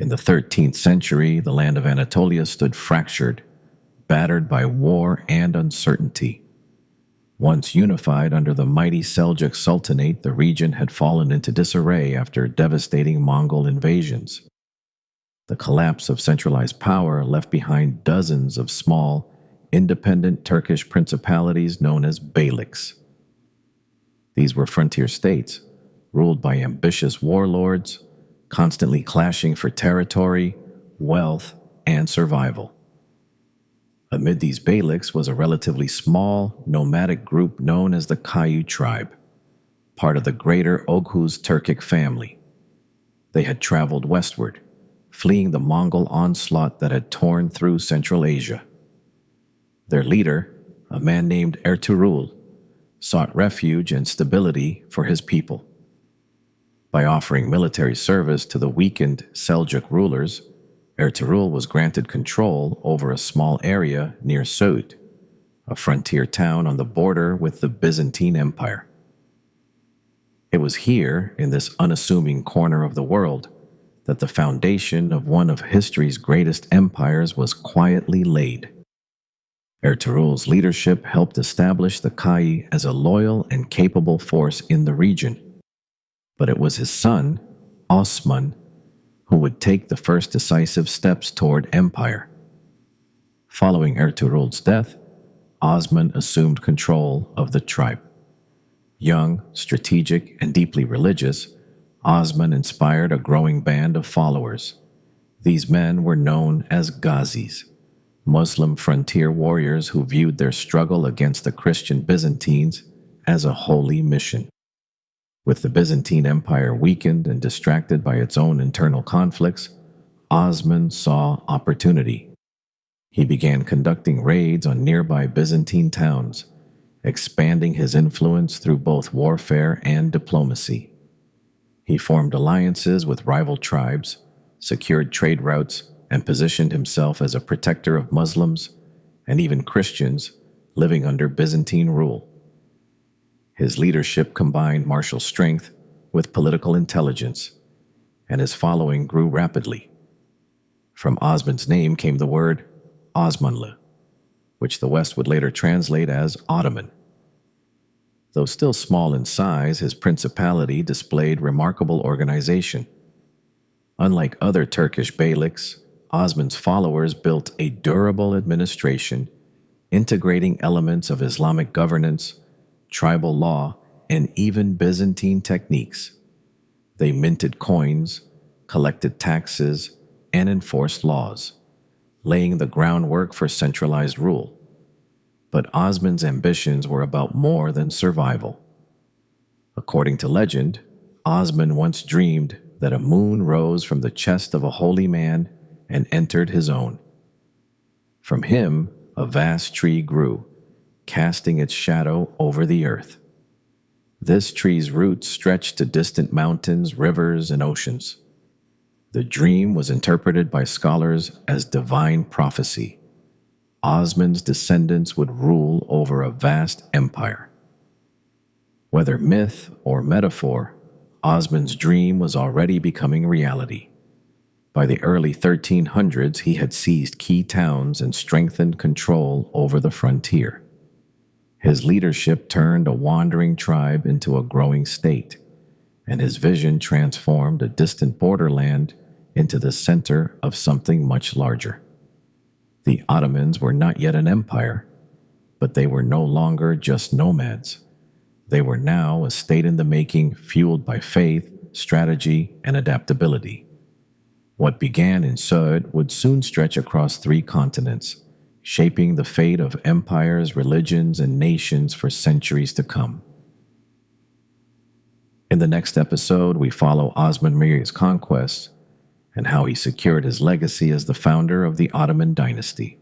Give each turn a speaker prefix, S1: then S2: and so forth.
S1: In the 13th century, the land of Anatolia stood fractured, battered by war and uncertainty. Once unified under the mighty Seljuk Sultanate, the region had fallen into disarray after devastating Mongol invasions. The collapse of centralized power left behind dozens of small, independent Turkish principalities known as beyliks. These were frontier states, ruled by ambitious warlords, constantly clashing for territory, wealth, and survival. Amid these beyliks was a relatively small, nomadic group known as the Kayu tribe, part of the greater Oghuz Turkic family. They had traveled westward, fleeing the Mongol onslaught that had torn through Central Asia. Their leader, a man named Ertuğrul, sought refuge and stability for his people. By offering military service to the weakened Seljuk rulers, Ertuğrul was granted control over a small area near Söğüt, a frontier town on the border with the Byzantine Empire. It was here, in this unassuming corner of the world, that the foundation of one of history's greatest empires was quietly laid. Ertuğrul's leadership helped establish the Kayi as a loyal and capable force in the region. But it was his son, Osman, who would take the first decisive steps toward empire. Following Ertuğrul's death, Osman assumed control of the tribe. Young, strategic, and deeply religious, Osman inspired a growing band of followers. These men were known as Ghazis, Muslim frontier warriors who viewed their struggle against the Christian Byzantines as a holy mission. With the Byzantine Empire weakened and distracted by its own internal conflicts, Osman saw opportunity. He began conducting raids on nearby Byzantine towns, expanding his influence through both warfare and diplomacy. He formed alliances with rival tribes, secured trade routes, and positioned himself as a protector of Muslims and even Christians living under Byzantine rule. His leadership combined martial strength with political intelligence, and his following grew rapidly. From Osman's name came the word Osmanlı, which the West would later translate as Ottoman. Though still small in size, his principality displayed remarkable organization. Unlike other Turkish beyliks, Osman's followers built a durable administration, integrating elements of Islamic governance, tribal law, and even Byzantine techniques. They minted coins, collected taxes, and enforced laws, laying the groundwork for centralized rule. But Osman's ambitions were about more than survival. According to legend, Osman once dreamed that a moon rose from the chest of a holy man and entered his own. From him, a vast tree grew, casting its shadow over the earth. This tree's roots stretched to distant mountains, rivers, and oceans. The dream was interpreted by scholars as divine prophecy. Osman's descendants would rule over a vast empire. Whether myth or metaphor, Osman's dream was already becoming reality. By the early 1300s, he had seized key towns and strengthened control over the frontier. His leadership turned a wandering tribe into a growing state, and his vision transformed a distant borderland into the center of something much larger. The Ottomans were not yet an empire, but they were no longer just nomads. They were now a state in the making, fueled by faith, strategy, and adaptability. What began in Söğüt would soon stretch across 3 continents, shaping the fate of empires, religions, and nations for centuries to come. In the next episode, we follow Osman Mir's conquests and how he secured his legacy as the founder of the Ottoman dynasty.